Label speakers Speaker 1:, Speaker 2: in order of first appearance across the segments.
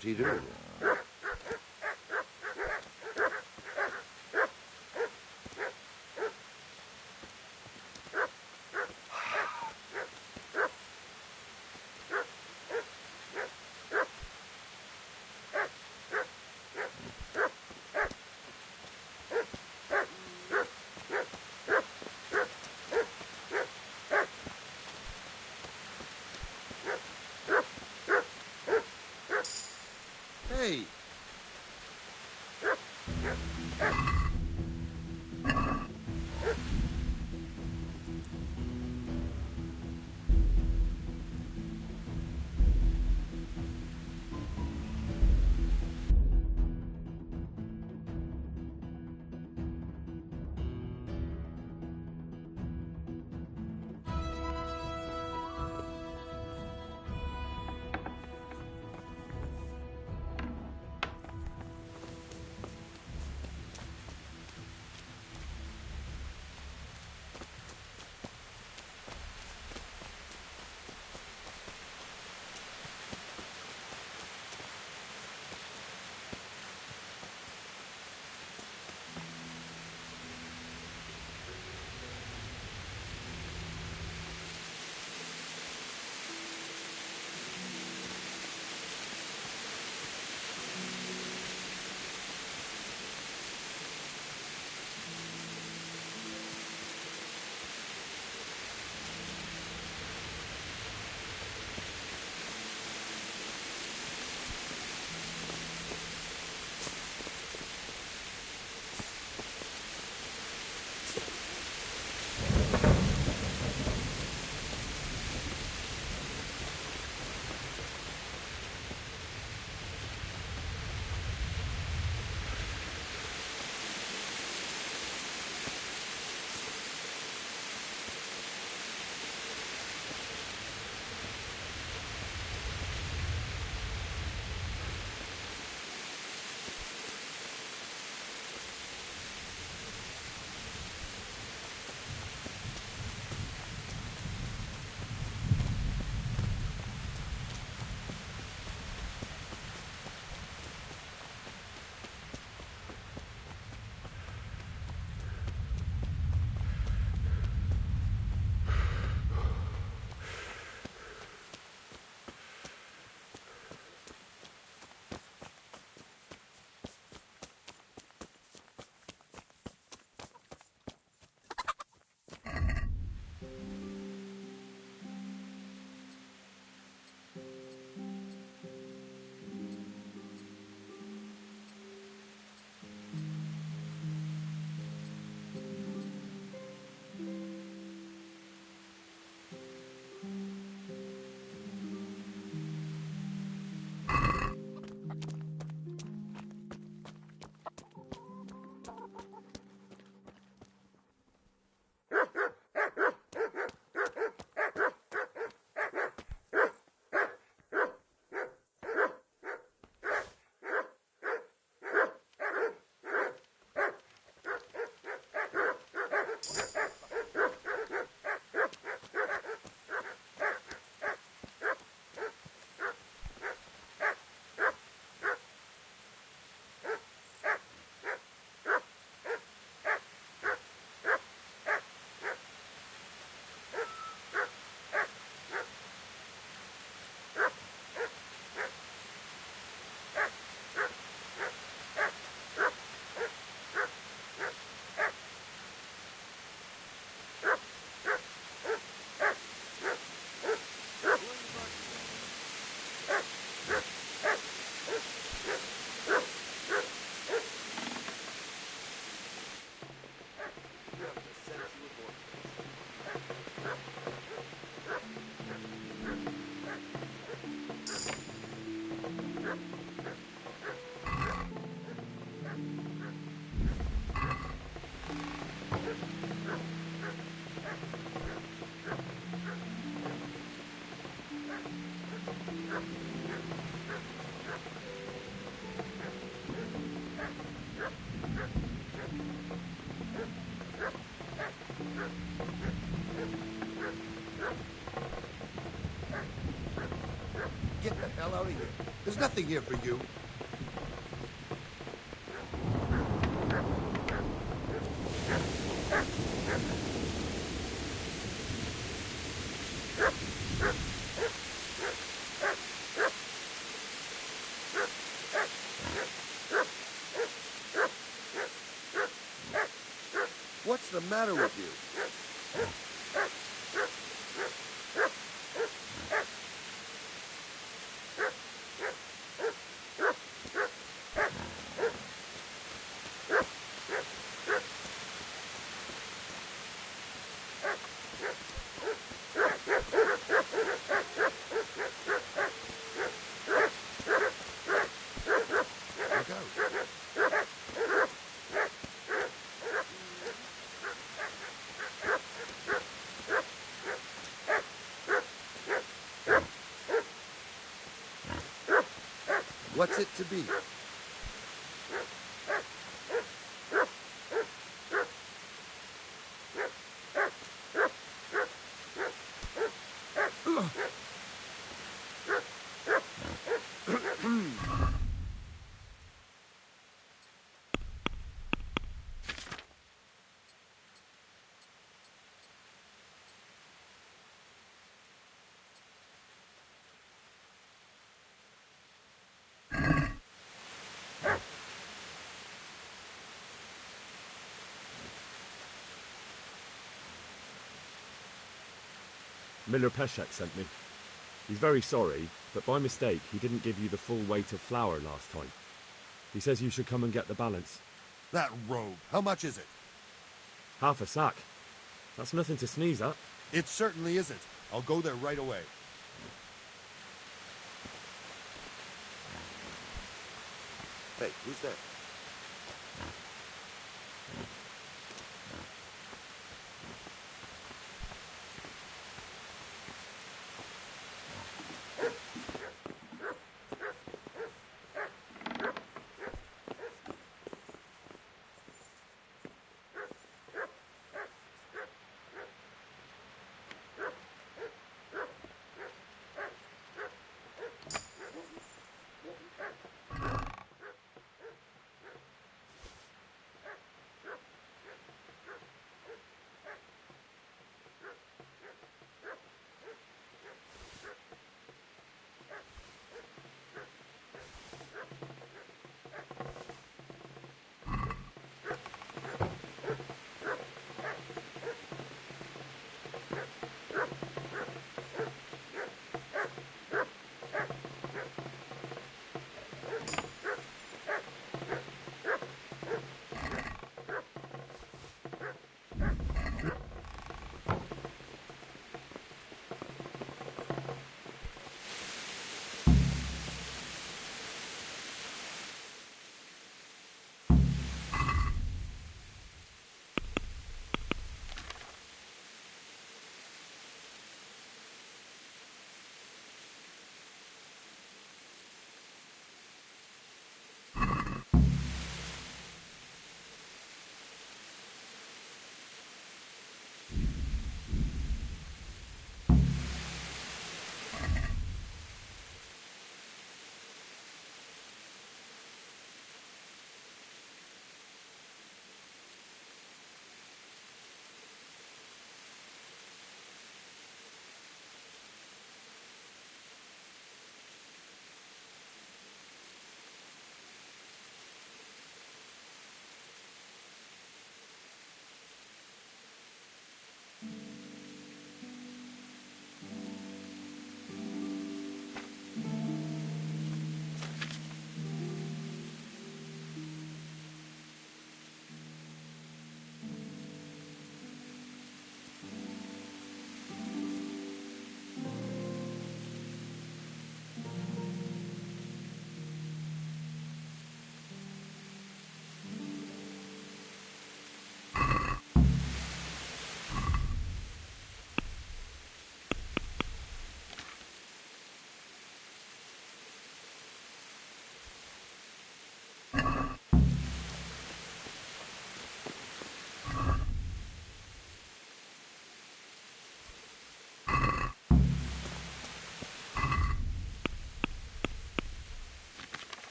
Speaker 1: what he do? Hey!
Speaker 2: Get the hell out of here.
Speaker 1: There's nothing here for you. What's the matter with you? Look out. What's it to be?
Speaker 2: Miller Peshek sent me. He's very sorry, but by mistake he didn't give you the full weight of flour last time. He says you should come and get the balance.
Speaker 1: That rogue. How much is it?
Speaker 2: Half a sack. That's nothing to sneeze at.
Speaker 1: It certainly isn't. I'll go there right away. Hey, who's there?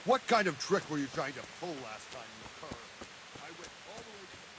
Speaker 1: What kind of trick were you trying to pull last time, you cur? I went all the way to the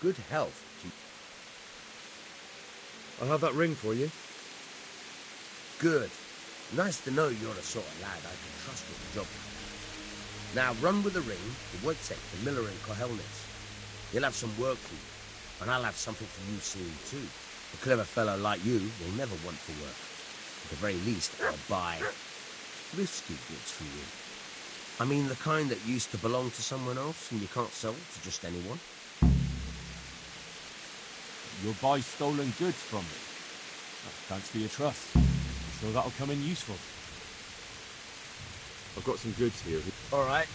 Speaker 3: Good health to you.
Speaker 2: I'll have that ring for you.
Speaker 3: Good. Nice to know you're the sort of lad I can trust with a job. Now run with the ring to Wojtek, the miller in Kohelnitz. He'll have some work for you, and I'll have something for you soon too. A clever fellow like you will never want for work. At the very least, I'll buy risky goods for you. I mean the kind that used to belong to someone else and you can't sell to just anyone.
Speaker 4: You'll buy stolen goods from me. Thanks for your trust. I'm sure that'll come in useful.
Speaker 2: I've got some goods here.
Speaker 3: All right.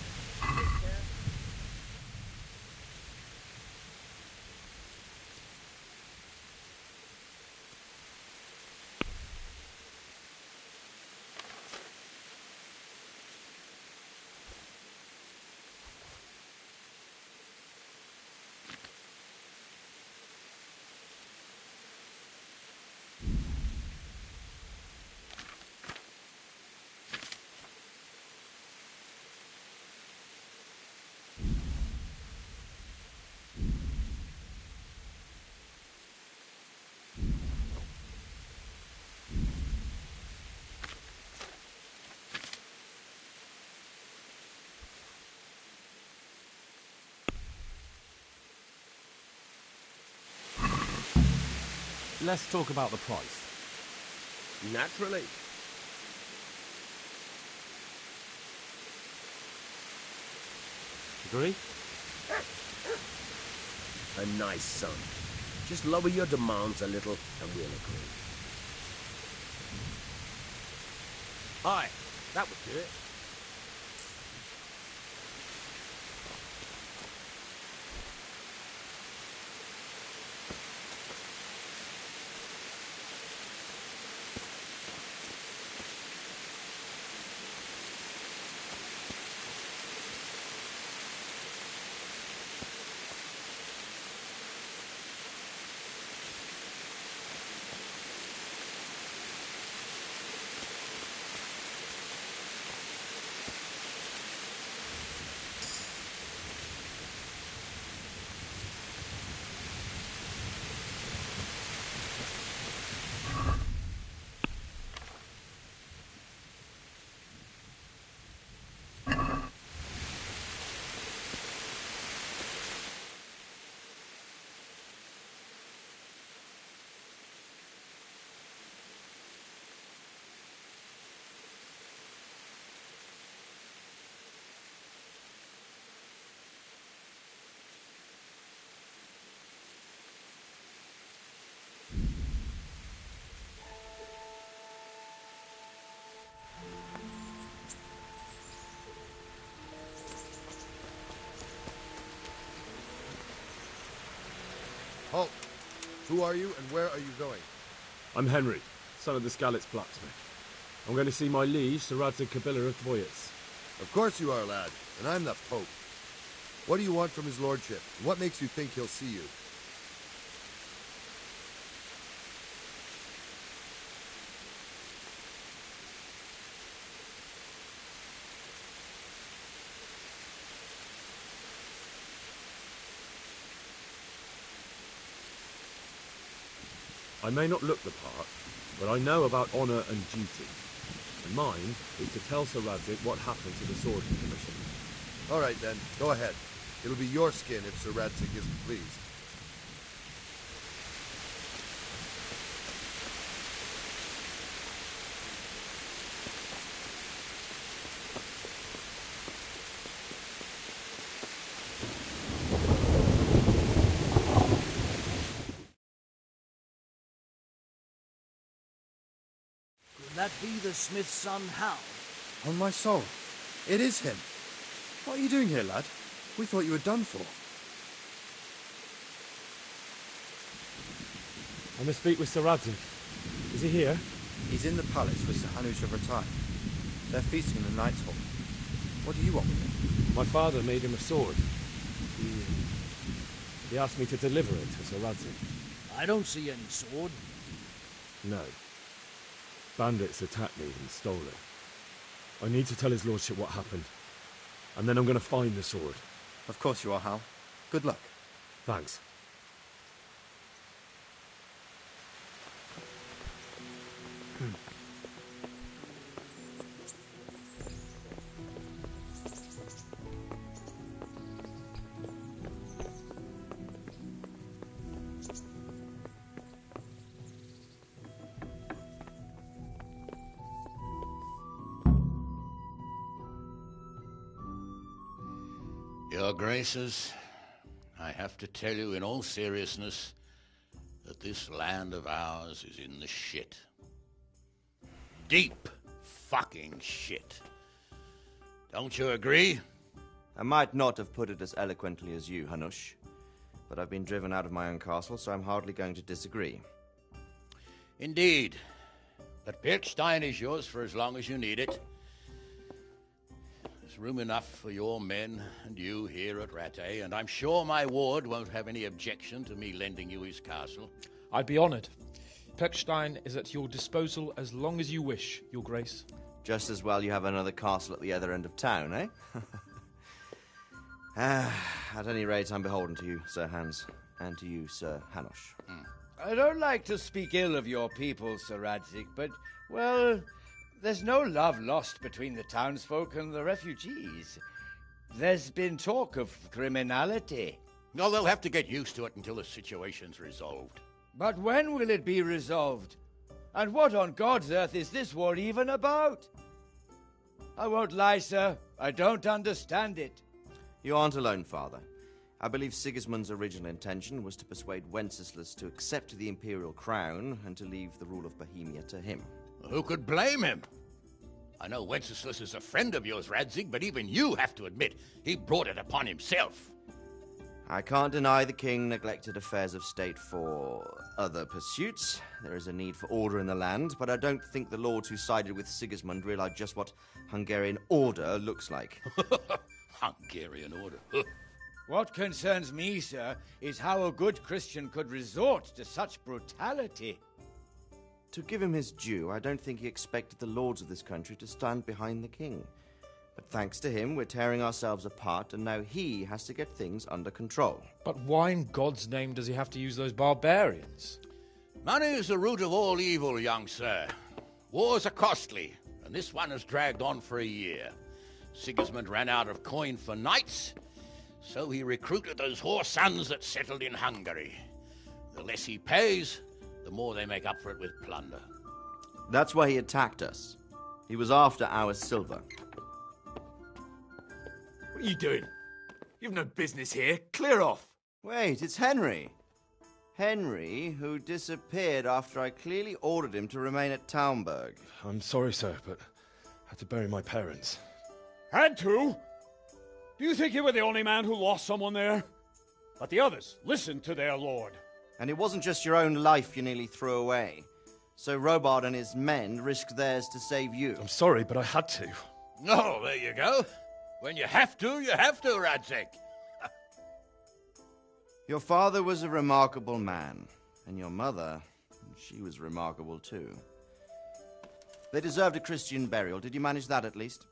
Speaker 4: Let's talk about the price.
Speaker 3: Naturally.
Speaker 4: Agree?
Speaker 3: A nice son. Just lower your demands a little and we'll agree. Aye, that would do it.
Speaker 1: Halt! Who are you and where are you going?
Speaker 2: I'm Henry, son of the Skalitz blacksmith. I'm going to see my liege, Sir Radzig Kobyla of Dvoyitz.
Speaker 1: Of course you are, lad, and I'm the Pope. What do you want from his lordship, and what makes you think he'll see you?
Speaker 2: I may not look the part, but I know about honour and duty. And mine is to tell Sir Radzig what happened to the sword he commissioned.
Speaker 1: All right, then. Go ahead. It'll be your skin if Sir Radzig isn't pleased.
Speaker 5: Could that be the smith's son, Hal?
Speaker 6: On my soul, it is him. What are you doing here, lad? We thought you were done for.
Speaker 2: I must speak with Sir Radzig. Is he here?
Speaker 6: He's in the palace with Sir Hanush of Rattay. They're feasting in the Knight's Hall. What do you want with him?
Speaker 2: My father made him a sword. He asked me to deliver it to Sir Radzig.
Speaker 5: I don't see any sword.
Speaker 2: No. Bandits attacked me and stole it. I need to tell his lordship what happened. And then I'm going to find the sword.
Speaker 6: Of course you are, Hal. Good luck.
Speaker 2: Thanks.
Speaker 7: Your Graces, I have to tell you in all seriousness that this land of ours is in the shit. Deep fucking shit. Don't you agree?
Speaker 8: I might not have put it as eloquently as you, Hanush, but I've been driven out of my own castle, so I'm hardly going to disagree.
Speaker 7: Indeed. But Pirkstein is yours for as long as you need it. There's room enough for your men and you here at Rattay, and I'm sure my ward won't have any objection to me lending you his castle.
Speaker 9: I'd be honoured. Pirkstein is at your disposal as long as you wish, Your Grace.
Speaker 8: Just as well you have another castle at the other end of town, eh? At any rate, I'm beholden to you, Sir Hans, and to you, Sir Hanush.
Speaker 10: I don't like to speak ill of your people, Sir Radzig, but, well, there's no love lost between the townsfolk and the refugees. There's been talk of criminality.
Speaker 7: No, they'll have to get used to it until the situation's resolved.
Speaker 10: But when will it be resolved? And what on God's earth is this war even about? I won't lie, sir. I don't understand it.
Speaker 8: You aren't alone, Father. I believe Sigismund's original intention was to persuade Wenceslas to accept the imperial crown and to leave the rule of Bohemia to him.
Speaker 7: Who could blame him? I know Wenceslas is a friend of yours, Radzig, but even you have to admit he brought it upon himself.
Speaker 8: I can't deny the king neglected affairs of state for other pursuits. There is a need for order in the land, but I don't think the lords who sided with Sigismund realized just what Hungarian order looks like.
Speaker 7: Hungarian order?
Speaker 10: What concerns me, sir, is how a good Christian could resort to such brutality.
Speaker 8: To give him his due, I don't think he expected the lords of this country to stand behind the king. But thanks to him, we're tearing ourselves apart, and now he has to get things under control.
Speaker 9: But why in God's name does he have to use those barbarians?
Speaker 7: Money is the root of all evil, young sir. Wars are costly, and this one has dragged on for a year. Sigismund ran out of coin for knights, so he recruited those whore sons that settled in Hungary. The less he pays, the more they make up for it with plunder.
Speaker 8: That's why he attacked us. He was after our silver.
Speaker 11: What are you doing? You've no business here. Clear off.
Speaker 8: Wait, it's Henry. Henry, who disappeared after I clearly ordered him to remain at Taunberg.
Speaker 2: I'm sorry, sir, but I had to bury my parents.
Speaker 11: Had to? Do you think you were the only man who lost someone there? But the others listened to their lord.
Speaker 8: And it wasn't just your own life you nearly threw away. So Robard and his men risked theirs to save you.
Speaker 2: I'm sorry, but I had to.
Speaker 7: Oh, there you go. When you have to, Radzig.
Speaker 8: Your father was a remarkable man, and your mother, she was remarkable too. They deserved a Christian burial. Did you manage that at least?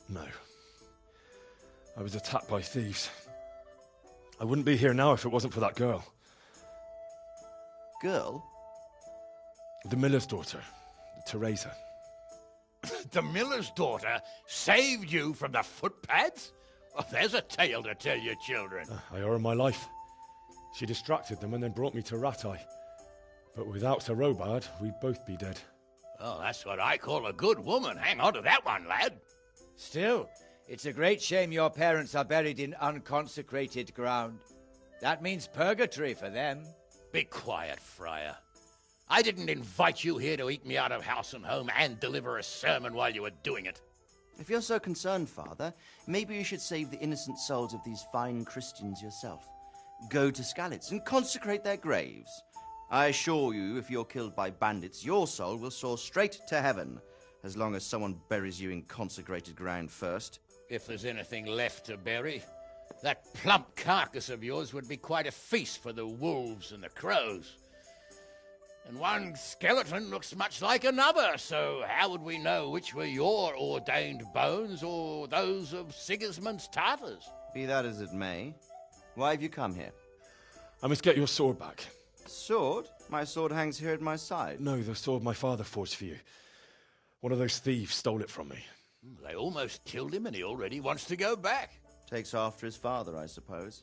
Speaker 2: No. I was attacked by thieves. I wouldn't be here now if it wasn't for that girl.
Speaker 8: Girl?
Speaker 2: The miller's daughter, Teresa.
Speaker 7: The miller's daughter saved you from the footpads? Well, there's a tale to tell your children.
Speaker 2: I owe her my life. She distracted them and then brought me to Rattay. But without Sir Robard, we'd both be dead.
Speaker 7: Oh, that's what I call a good woman. Hang on to that one, lad.
Speaker 10: Still, it's a great shame your parents are buried in unconsecrated ground. That means purgatory for them.
Speaker 7: Be quiet, Friar. I didn't invite you here to eat me out of house and home and deliver a sermon while you were doing it.
Speaker 8: If you're so concerned, Father, maybe you should save the innocent souls of these fine Christians yourself. Go to Skalitz and consecrate their graves. I assure you, if you're killed by bandits, your soul will soar straight to heaven, as long as someone buries you in consecrated ground first.
Speaker 7: If there's anything left to bury, that plump carcass of yours would be quite a feast for the wolves and the crows. And one skeleton looks much like another, so how would we know which were your ordained bones or those of Sigismund's Tartars?
Speaker 8: Be that as it may, why have you come here?
Speaker 2: I must get your sword back.
Speaker 8: Sword? My sword hangs here at my side.
Speaker 2: No, the sword my father forged for you. One of those thieves stole it from me.
Speaker 7: They almost killed him and he already wants to go back.
Speaker 8: Takes after his father, I suppose.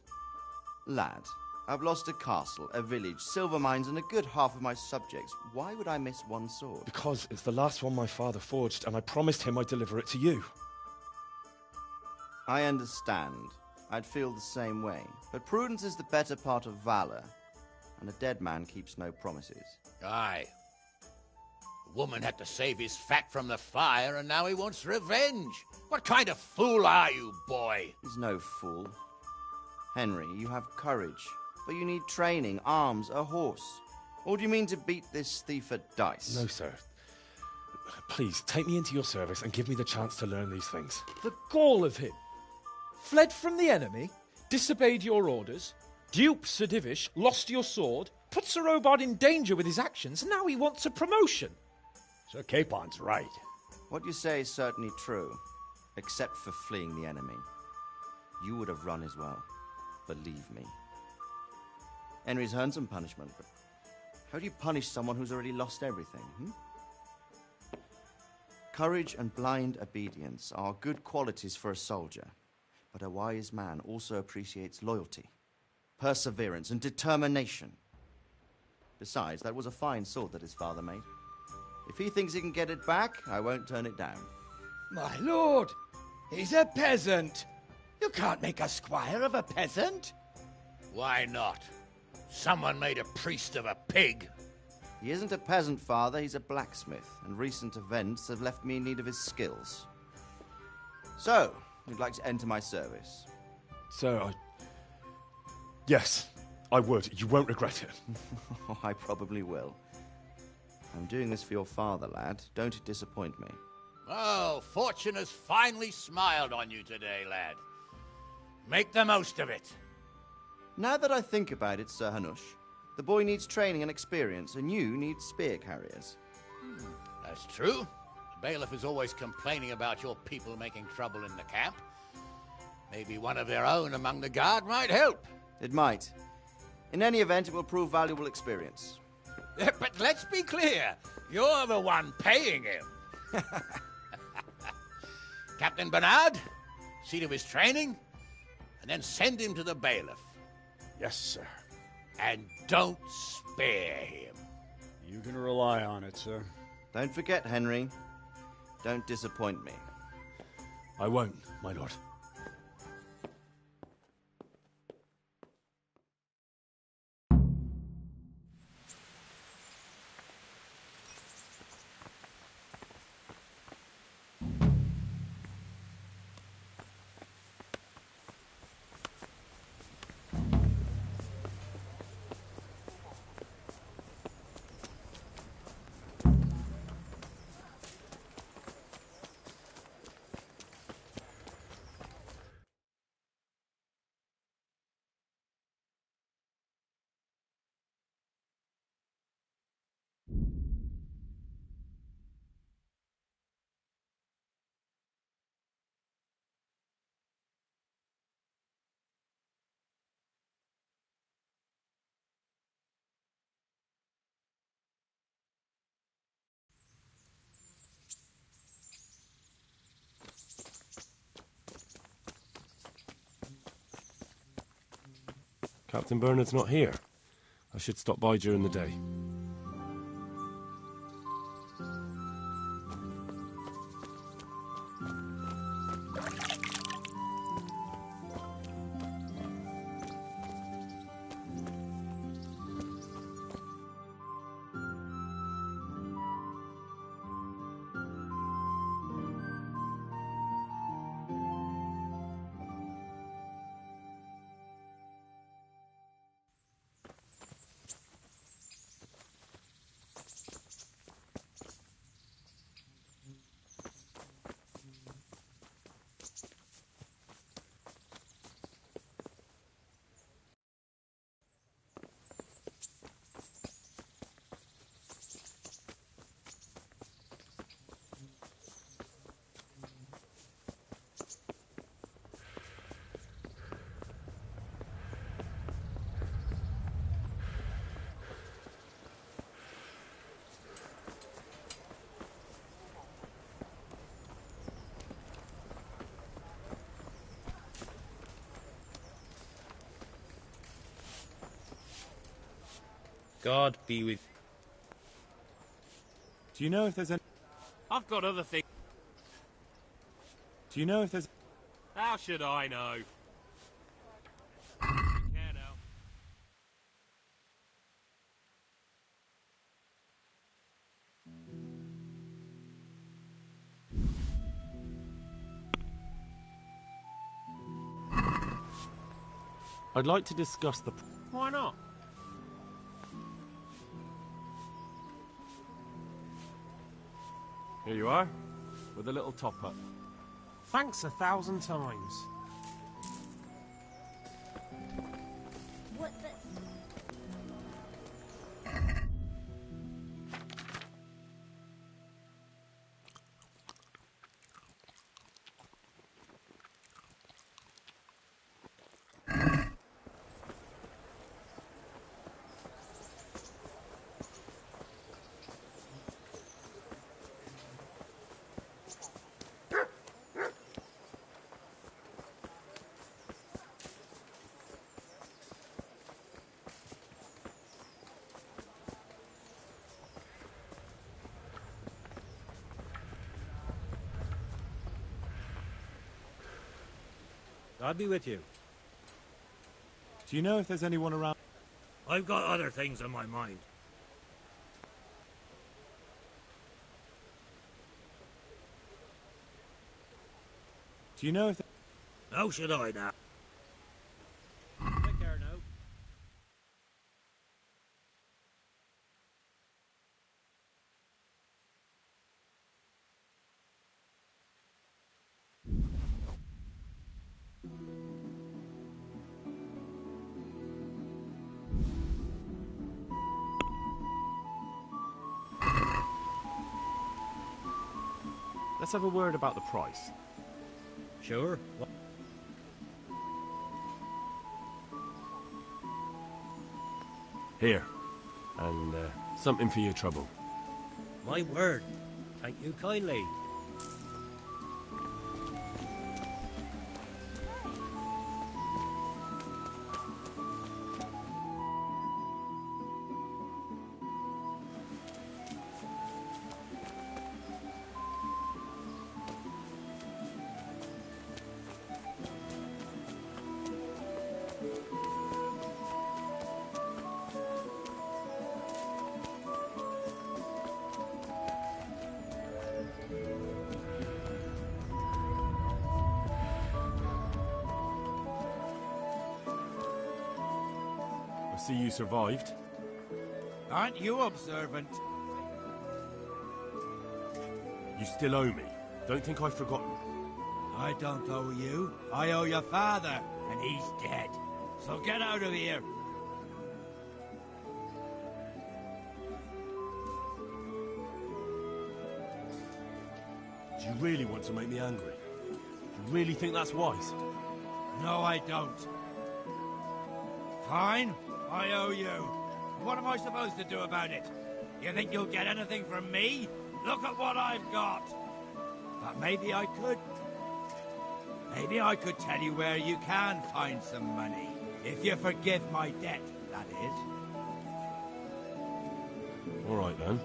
Speaker 8: Lad, I've lost a castle, a village, silver mines, and a good half of my subjects. Why would I miss one sword?
Speaker 2: Because it's the last one my father forged, and I promised him I'd deliver it to you.
Speaker 8: I understand. I'd feel the same way. But prudence is the better part of valor, and a dead man keeps no promises.
Speaker 7: Aye. The woman had to save his fat from the fire, and now he wants revenge. What kind of fool are you, boy?
Speaker 8: He's no fool. Henry, you have courage, but you need training, arms, a horse. Or do you mean to beat this thief at dice?
Speaker 2: No, sir. Please, take me into your service and give me the chance to learn these things.
Speaker 9: The gall of him. Fled from the enemy, disobeyed your orders, duped Sir Divish, lost your sword, put Sir Robard in danger with his actions, and now he wants a promotion.
Speaker 5: Sir Capon's right.
Speaker 8: What you say is certainly true, except for fleeing the enemy. You would have run as well, believe me. Henry's earned some punishment, but how do you punish someone who's already lost everything, Courage and blind obedience are good qualities for a soldier, but a wise man also appreciates loyalty, perseverance, and determination. Besides, that was a fine sword that his father made. If he thinks he can get it back, I won't turn it down.
Speaker 10: My lord, he's a peasant. You can't make a squire of a peasant.
Speaker 7: Why not? Someone made a priest of a pig.
Speaker 8: He isn't a peasant, Father, he's a blacksmith, and recent events have left me in need of his skills. So, you'd like to enter my service?
Speaker 2: Sir, Yes, I would. You won't regret it.
Speaker 8: I probably will. I'm doing this for your father, lad. Don't disappoint me.
Speaker 7: Oh, fortune has finally smiled on you today, lad. Make the most of it.
Speaker 8: Now that I think about it, Sir Hanush, the boy needs training and experience, and you need spear carriers.
Speaker 7: That's true. The bailiff is always complaining about your people making trouble in the camp. Maybe one of their own among the guard might help.
Speaker 8: It might. In any event, it will prove valuable experience.
Speaker 7: But let's be clear. You're the one paying him. Captain Bernard, see to his training, and then send him to the bailiff.
Speaker 5: Yes, sir.
Speaker 7: And don't spare him.
Speaker 5: You can rely on it, sir.
Speaker 8: Don't forget, Henry. Don't disappoint me.
Speaker 2: I won't, my lord. Captain Bernard's not here. I should stop by during the day.
Speaker 12: God be with...
Speaker 2: Do you know if there's any...
Speaker 12: I've got other things.
Speaker 2: Do you know if there's...
Speaker 12: How should I know? Care now.
Speaker 2: I'd like to discuss the...
Speaker 12: Why not?
Speaker 2: Here you are, with a little top-up.
Speaker 12: Thanks 1,000 times.
Speaker 13: What the...
Speaker 14: I'll be with you.
Speaker 2: Do you know if there's anyone around?
Speaker 14: I've got other things on my mind.
Speaker 2: Do you know if...
Speaker 14: How should I now? Take care now.
Speaker 2: Let's have a word about the price.
Speaker 14: Sure.
Speaker 2: Here. And something for your trouble.
Speaker 14: My word. Thank you kindly.
Speaker 2: I see you survived.
Speaker 10: Aren't you observant?
Speaker 2: You still owe me. Don't think I've forgotten.
Speaker 10: I don't owe you. I owe your father, and he's dead. So get out of here.
Speaker 2: Do you really want to make me angry? Do you really think that's wise?
Speaker 10: No, I don't. Fine, I owe you. What am I supposed to do about it? You think you'll get anything from me? Look at what I've got. But maybe I could. Maybe I could tell you where you can find some money.
Speaker 15: If you forgive my debt, that is.
Speaker 4: All right, then.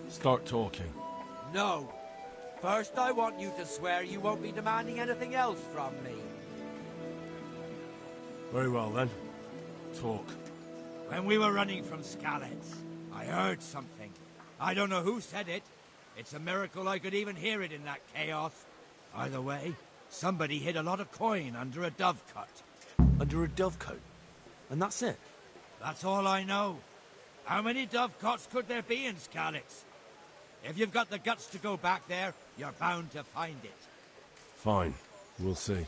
Speaker 4: Start talking.
Speaker 15: No. First, I want you to swear you won't be demanding anything else from me.
Speaker 4: Very well, then. Talk.
Speaker 15: When we were running from Skalitz, I heard something. I don't know who said it. It's a miracle I could even hear it in that chaos. Either way, somebody hid a lot of coin under a dovecote.
Speaker 4: Under a dovecote? And that's it?
Speaker 15: That's all I know. How many dovecotes could there be in Skalitz? If you've got the guts to go back there, you're bound to find it.
Speaker 4: Fine. We'll see.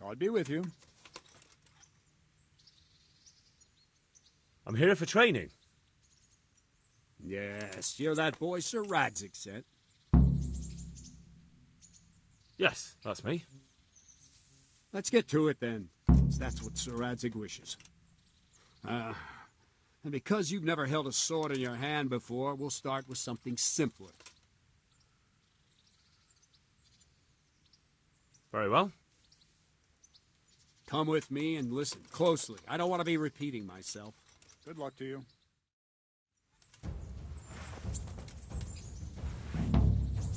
Speaker 5: God be with you.
Speaker 2: I'm here for training.
Speaker 5: Yes, you're that boy Sir Radzig sent.
Speaker 2: Yes, that's me.
Speaker 5: Let's get to it then, since that's what Sir Radzig wishes. And because you've never held a sword in your hand before, we'll start with something simpler.
Speaker 2: Very well.
Speaker 5: Come with me and listen closely. I don't want to be repeating myself. Good luck to you.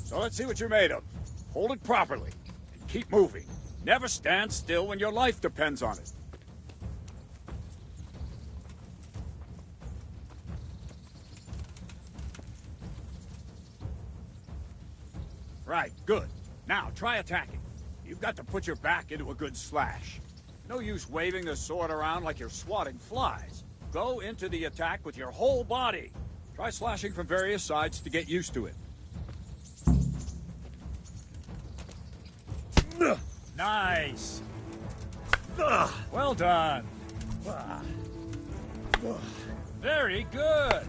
Speaker 5: So let's see what you're made of. Hold it properly and keep moving. Never stand still when your life depends on it. Right, good. Now, try attacking. You've got to put your back into a good slash. No use waving the sword around like you're swatting flies. Go into the attack with your whole body. Try slashing from various sides to get used to it. Nice. Well done. Very good.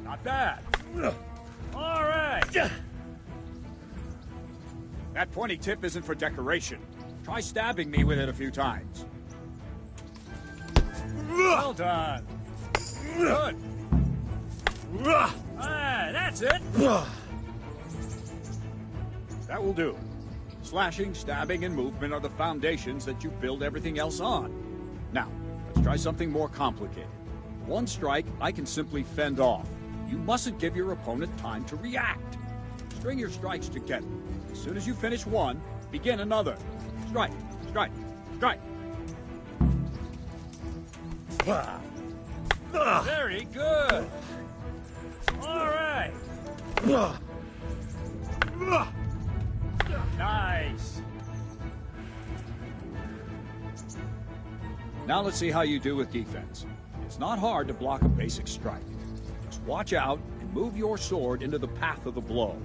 Speaker 5: Not bad. All right. That pointy tip isn't for decoration. Try stabbing me with it a few times. Well done. Good. That's it. That will do. Slashing, stabbing, and movement are the foundations that you build everything else on. Now, let's try something more complicated. One strike, I can simply fend off. You mustn't give your opponent time to react. String your strikes together. As soon as you finish one, begin another. Strike, strike, strike. Very good. All right. Nice. Now let's see how you do with defense. It's not hard to block a basic strike. Just watch out and move your sword into the path of the blow.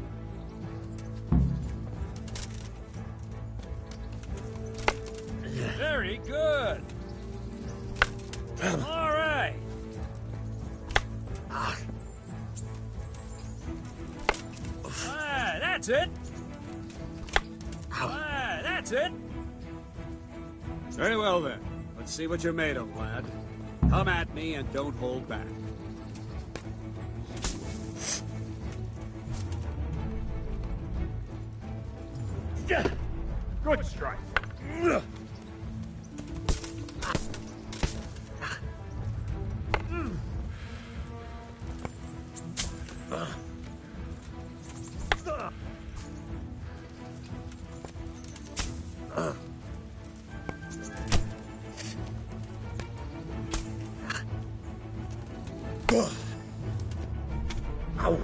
Speaker 5: Very good. All right. That's it. That's it. Very well then. Let's see what you're made of, lad. Come at me and don't hold back. Good strike.
Speaker 3: Ow.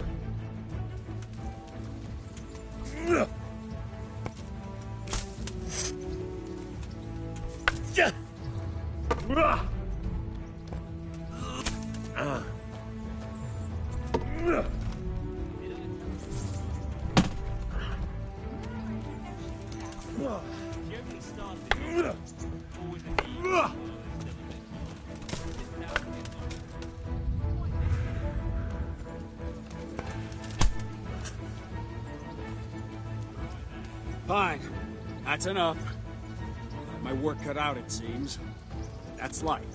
Speaker 5: Fine. That's enough. Got my work cut out, it seems. That's life.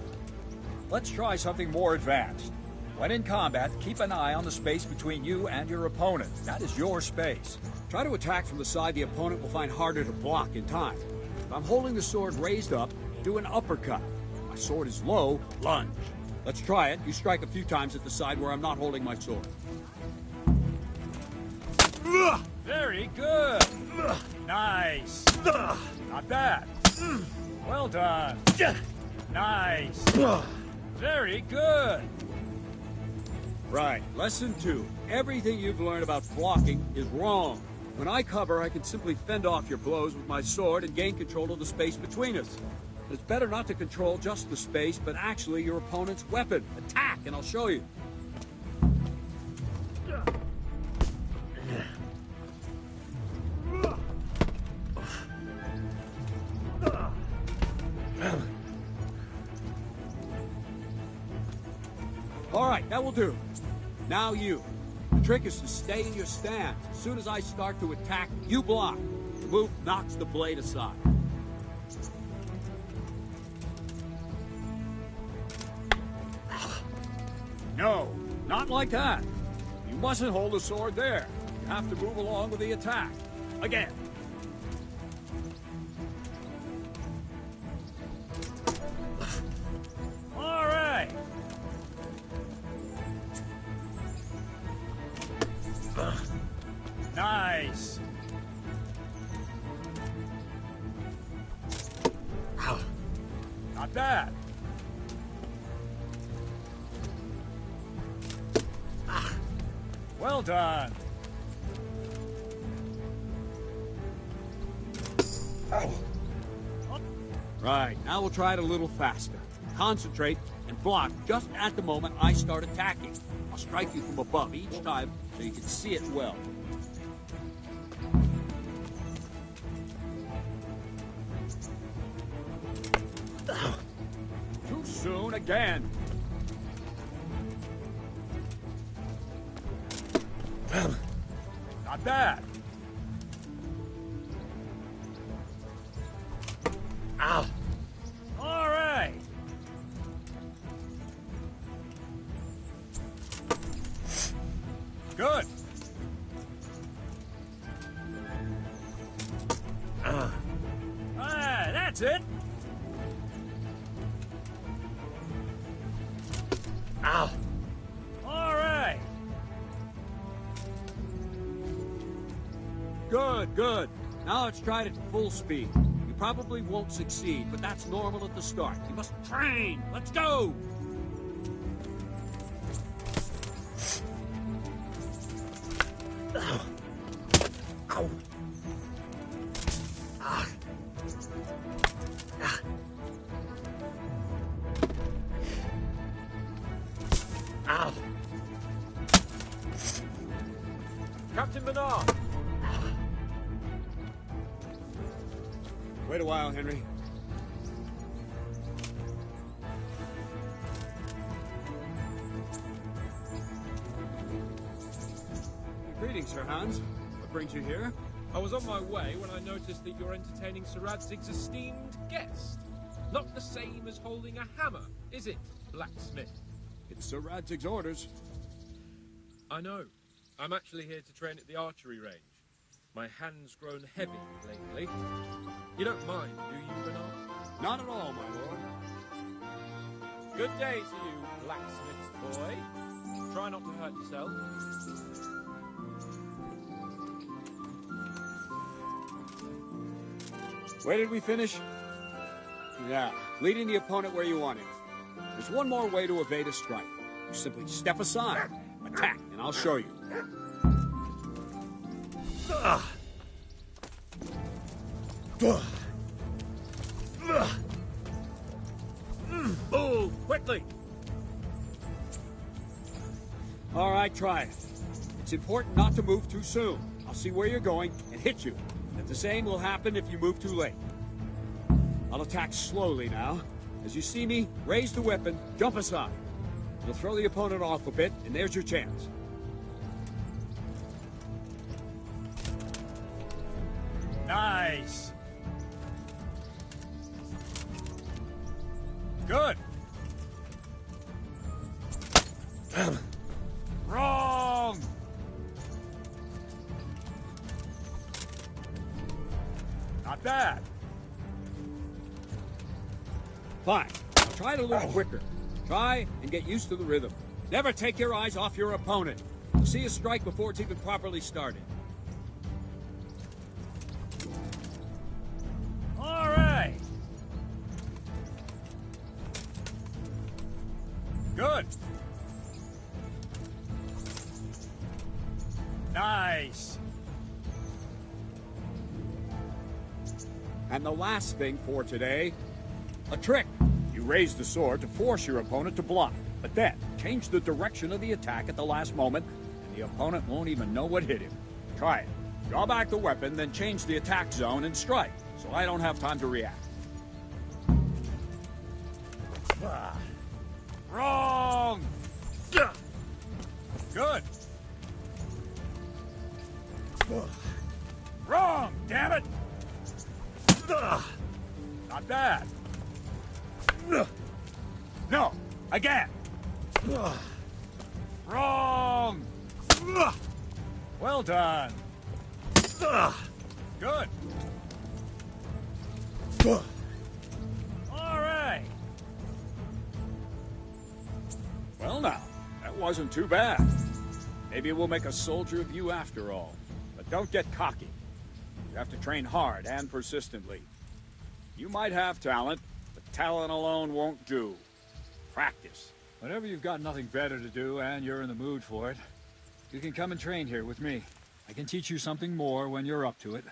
Speaker 5: Let's try something more advanced. When in combat, keep an eye on the space between you and your opponent. That is your space. Try to attack from the side the opponent will find harder to block in time. If I'm holding the sword raised up, do an uppercut. If my sword is low, lunge. Let's try it. You strike a few times at the side where I'm not holding my sword. Very good. Nice. Not bad. Well done. Nice. Very good. Right. Lesson 2. Everything you've learned about blocking is wrong. When I cover, I can simply fend off your blows with my sword and gain control of the space between us. It's better not to control just the space, but actually your opponent's weapon. Attack, and I'll show you. All right, that will do. Now you. The trick is to stay in your stance. As soon as I start to attack, you block. The move knocks the blade aside. No, not like that. You mustn't hold the sword there. You have to move along with the attack. Again. All right. Nice. Not bad. Well done. Right, now we'll try it a little faster. Concentrate and block just at the moment I start attacking. I'll strike you from above each time so you can see it well. Too soon again. Not bad. Ow. All right. Good. That's it. Ow. All right. Good, good. Now let's try it at full speed. You probably won't succeed, but that's normal at the start. You must train. Let's go. Ow. Ow.
Speaker 9: Captain Bernard!
Speaker 5: Wait a while, Henry. Greetings, Sir Hans. What brings you here?
Speaker 9: I was on my way when I noticed that you're entertaining Sir Radzig's esteemed guest. Not the same as holding a hammer, is it, blacksmith?
Speaker 5: It's Sir Radzig's orders.
Speaker 9: I know. I'm actually here to train at the archery range. My hand's grown heavy lately. You don't mind, do you, Bernard?
Speaker 5: Not at all, my lord.
Speaker 9: Good day to you, blacksmith's boy. Try not to hurt yourself.
Speaker 5: Where did we finish? Yeah, leading the opponent where you want him. There's one more way to evade a strike. You simply step aside, attack, and I'll show you.
Speaker 14: Move, quickly!
Speaker 5: All right, try it. It's important not to move too soon. I'll see where you're going and hit you. And the same will happen if you move too late. I'll attack slowly now. As you see me, raise the weapon, jump aside. You'll throw the opponent off a bit, and there's your chance.
Speaker 11: Nice. Good. Wrong. Not bad.
Speaker 5: Fine. Now try it a little quicker. Try and get used to the rhythm. Never take your eyes off your opponent. You'll see a strike before it's even properly started.
Speaker 11: All right. Good. Nice.
Speaker 5: And the last thing for today, a trick. You raise the sword to force your opponent to block, but then change the direction of the attack at the last moment, and the opponent won't even know what hit him. Try it. Draw back the weapon, then change the attack zone and strike, so I don't have time to react.
Speaker 11: Wrong. Good. Wrong, damn it. Not bad. No, again. Wrong. Well done. Good. All right.
Speaker 5: Well now, that wasn't too bad. Maybe we'll make a soldier of you after all. But don't get cocky. You have to train hard and persistently. You might have talent, but talent alone won't do. Practice. Whenever you've got nothing better to do and you're in the mood for it, you can come and train here with me. I can teach you something more when you're up to it.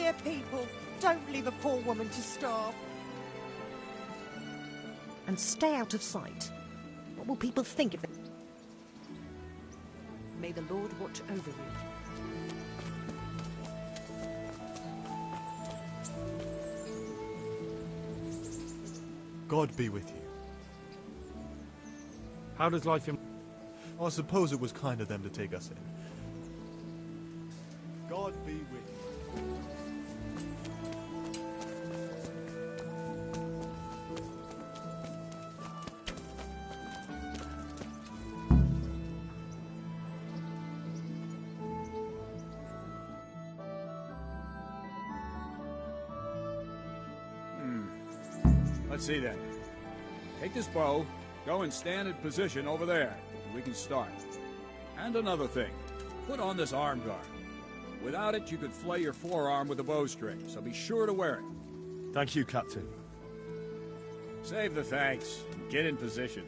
Speaker 16: dear people, don't leave a poor woman to starve.
Speaker 17: And stay out of sight. What will people think if they... May the Lord watch over you.
Speaker 18: God be with you.
Speaker 2: How does life in...
Speaker 18: I suppose it was kind of them to take us in. God be with you.
Speaker 5: Let's see then. Take this bow, go and stand in position over there. We can start. And another thing, put on this arm guard. Without it, you could flay your forearm with a bowstring, so be sure to wear it.
Speaker 2: Thank you, Captain.
Speaker 5: Save the thanks. Get in position.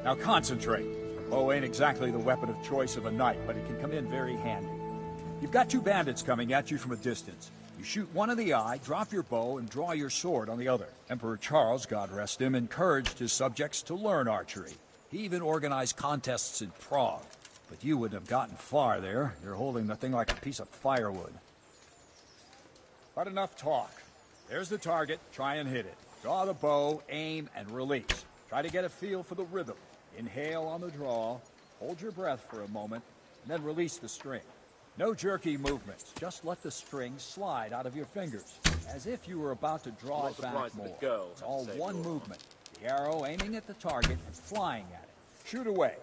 Speaker 5: Now concentrate. A bow ain't exactly the weapon of choice of a knight, but it can come in very handy. You've got two bandits coming at you from a distance. You shoot one in the eye, drop your bow, and draw your sword on the other. Emperor Charles, God rest him, encouraged his subjects to learn archery. He even organized contests in Prague. But you wouldn't have gotten far there. You're holding the thing like a piece of firewood. But enough talk. There's the target. Try and hit it. Draw the bow, aim, and release. Try to get a feel for the rhythm. Inhale on the draw, hold your breath for a moment, and then release the string. No jerky movements. Just let the string slide out of your fingers, as if you were about to draw it back more. It's all one movement. The arrow aiming at the target and flying at it. Shoot away.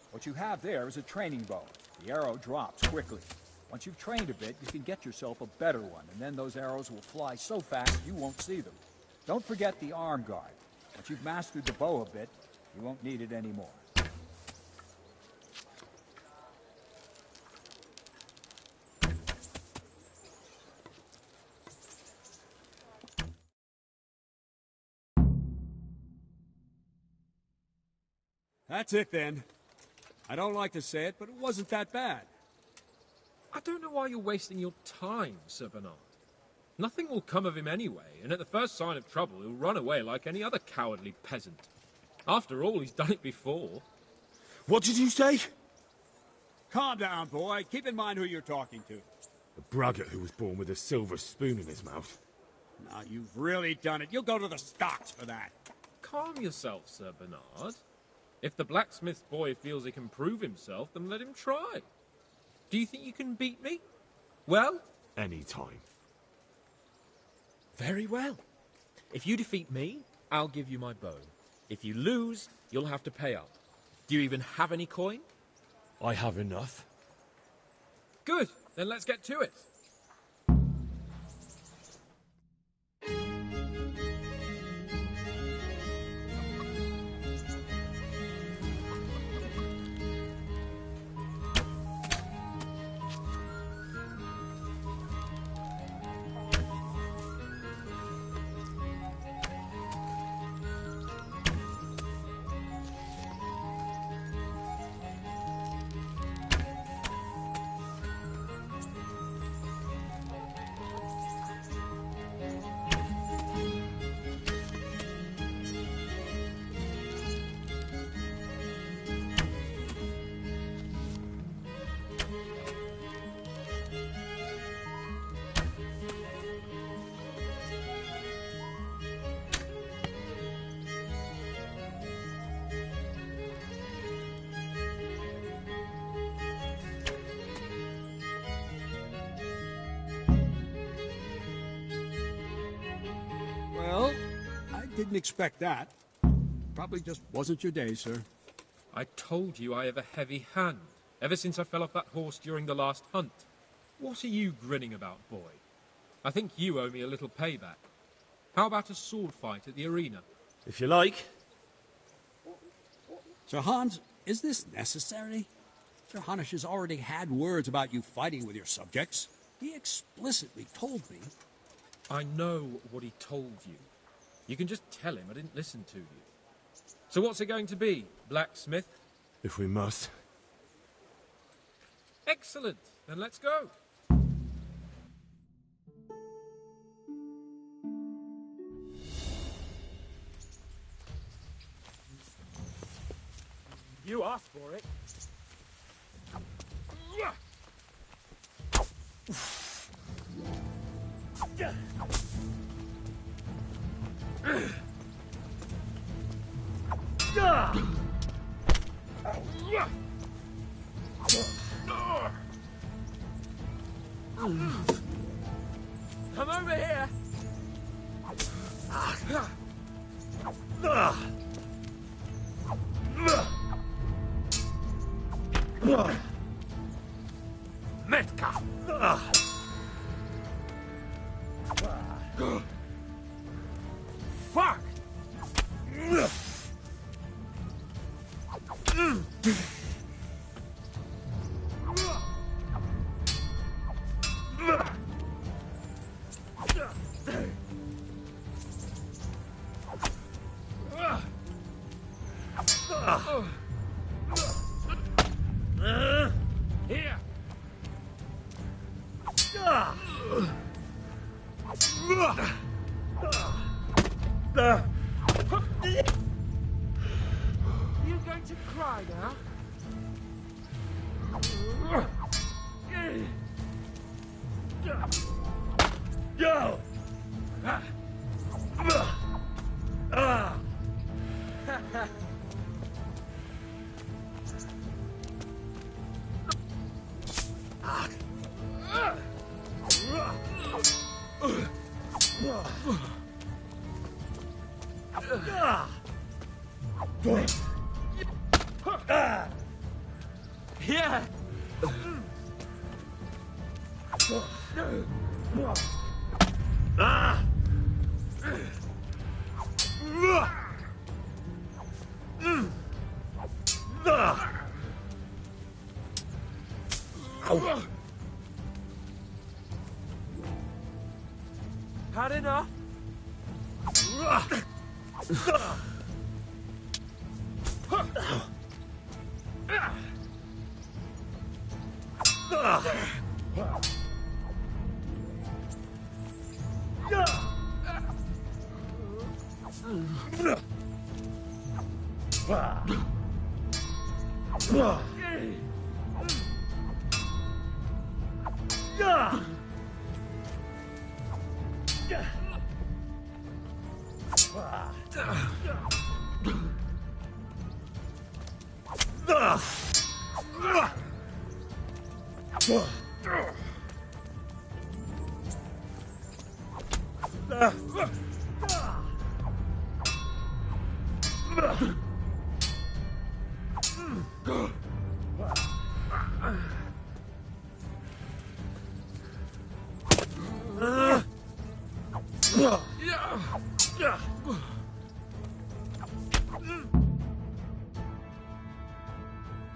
Speaker 5: What you have there is a training bow. The arrow drops quickly. Once you've trained a bit, you can get yourself a better one, and then those arrows will fly so fast you won't see them. Don't forget the arm guard. Once you've mastered the bow a bit, you won't need it anymore. That's it, then. I don't like to say it, but it wasn't that bad.
Speaker 9: I don't know why you're wasting your time, Sir Bernard. Nothing will come of him anyway, and at the first sign of trouble, he'll run away like any other cowardly peasant. After all, he's done it before.
Speaker 2: What did you say?
Speaker 5: Calm down, boy. Keep in mind who you're talking to.
Speaker 2: A braggart who was born with a silver spoon in his mouth.
Speaker 5: Now, you've really done it. You'll go to the stocks for that.
Speaker 9: Calm yourself, Sir Bernard. If the blacksmith boy feels he can prove himself, then let him try. Do you think you can beat me? Well?
Speaker 2: Any time.
Speaker 9: Very well. If you defeat me, I'll give you my bow. If you lose, you'll have to pay up. Do you even have any coin?
Speaker 2: I have enough.
Speaker 9: Good. Then let's get to it.
Speaker 5: Well, I didn't expect that. Probably just wasn't your day, sir.
Speaker 9: I told you I have a heavy hand, ever since I fell off that horse during the last hunt. What are you grinning about, boy? I think you owe me a little payback. How about a sword fight at the arena?
Speaker 2: If you like.
Speaker 5: Sir Hans, is this necessary? Sir Hanush has already had words about you fighting with your subjects. He explicitly told me.
Speaker 9: I know what he told you. You can just tell him I didn't listen to you. So what's it going to be, blacksmith?
Speaker 2: If we must.
Speaker 9: Excellent. Then let's go.
Speaker 4: You asked for it. Come over here. Metka. Fuck. Here. You going to cry now? Go! Yeah. Had enough?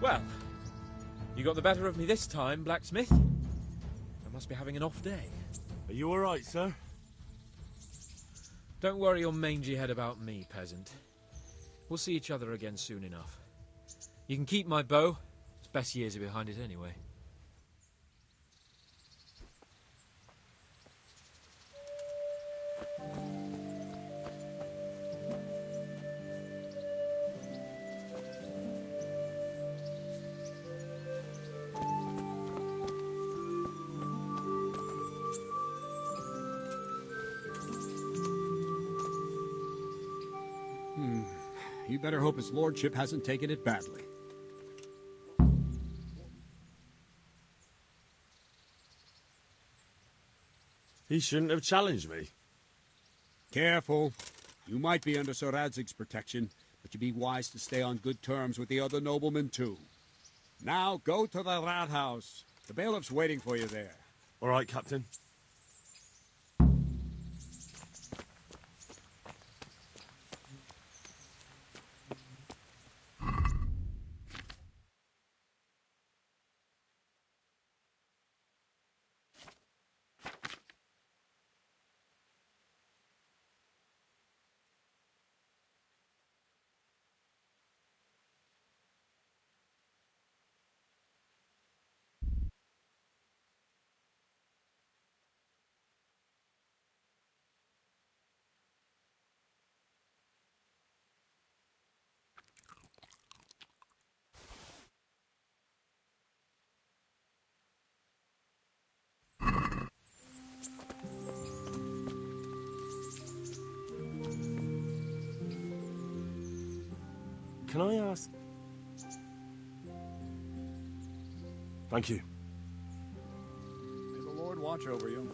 Speaker 4: Well, you got the better of me this time, blacksmith. I must be having an off day.
Speaker 2: Are you all right, sir?
Speaker 9: Don't worry your mangy head about me, peasant. We'll see each other again soon enough. You can keep my bow. Its best years are behind it anyway.
Speaker 5: You better hope his lordship hasn't taken it badly.
Speaker 2: He shouldn't have challenged me.
Speaker 5: Careful. You might be under Sir Radzig's protection, but you'd be wise to stay on good terms with the other noblemen, too. Now, go to the rat house. The bailiff's waiting for you there.
Speaker 2: All right, Captain. Can I ask? Thank you.
Speaker 5: May the Lord watch over you.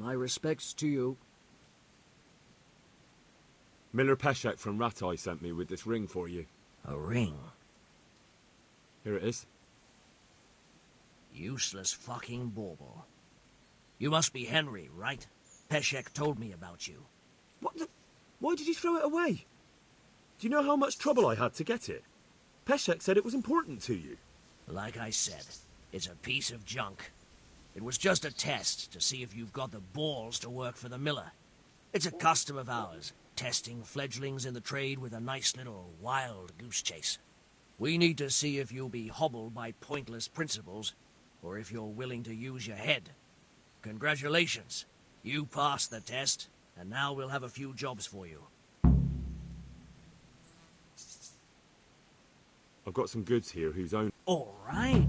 Speaker 19: My respects to you.
Speaker 2: Miller Peshek from Ratai sent me with this ring for you.
Speaker 19: A ring?
Speaker 2: Here it is.
Speaker 19: Useless fucking bauble. You must be Henry, right? Peshek told me about you.
Speaker 2: What the... Why did you throw it away? Do you know how much trouble I had to get it? Peshek said it was important to you.
Speaker 19: Like I said, it's a piece of junk. It was just a test to see if you've got the balls to work for the miller. It's a custom of ours, testing fledglings in the trade with a nice little wild goose chase. We need to see if you'll be hobbled by pointless principles, or if you're willing to use your head. Congratulations. You passed the test, and now we'll have a few jobs for you.
Speaker 2: I've got some goods here whose own...
Speaker 19: All right.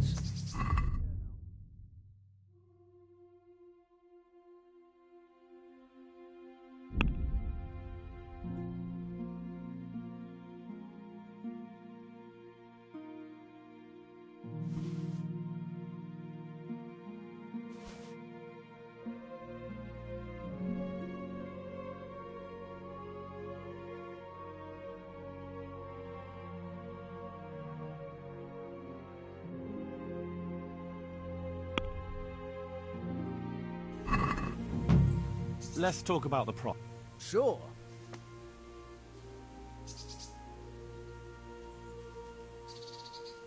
Speaker 2: Let's talk about the prop.
Speaker 19: Sure.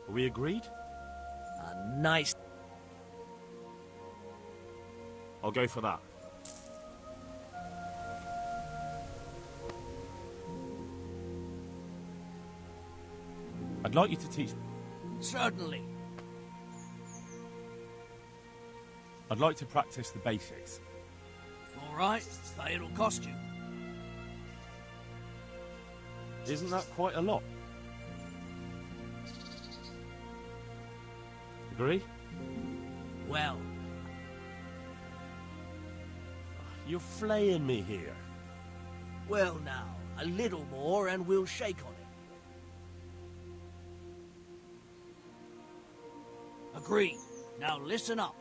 Speaker 2: Are we agreed?
Speaker 19: A nice...
Speaker 2: I'll go for that. I'd like you to teach...
Speaker 19: Certainly.
Speaker 2: I'd like to practice the basics.
Speaker 19: All right, but it'll cost you.
Speaker 2: Isn't that quite a lot? Agree?
Speaker 19: Well...
Speaker 2: You're flaying me here.
Speaker 19: Well now, a little more and we'll shake on it. Agreed. Now listen up.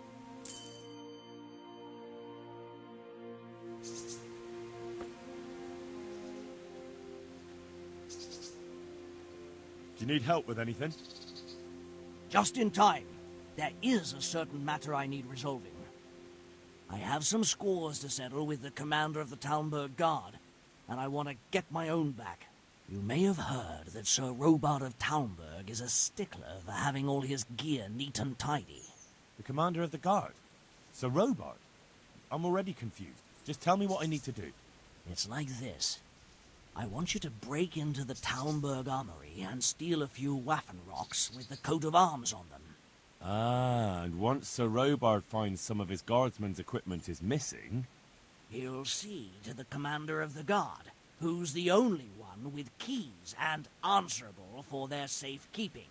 Speaker 2: Do you need help with anything?
Speaker 19: Just in time. There is a certain matter I need resolving. I have some scores to settle with the commander of the Talmberg Guard, and I want to get my own back. You may have heard that Sir Robard of Talmberg is a stickler for having all his gear neat and tidy.
Speaker 2: The commander of the guard? Sir Robard? I'm already confused. Just tell me what I need to do.
Speaker 19: It's like this. I want you to break into the Talmberg armory and steal a few Waffenrocks with the coat of arms on them.
Speaker 2: Ah, and once Sir Robard finds some of his guardsmen's equipment is missing...
Speaker 19: He'll see to the commander of the guard, who's the only one with keys and answerable for their safekeeping.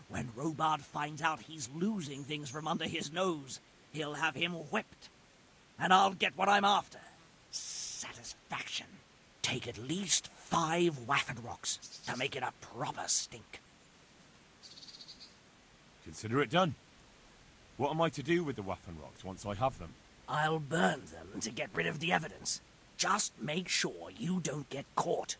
Speaker 19: When Robard finds out he's losing things from under his nose, he'll have him whipped. And I'll get what I'm after. Satisfaction. Take at least 5 Waffenrocks to make it a proper stink.
Speaker 2: Consider it done. What am I to do with the Waffenrocks once I have them?
Speaker 19: I'll burn them to get rid of the evidence. Just make sure you don't get caught.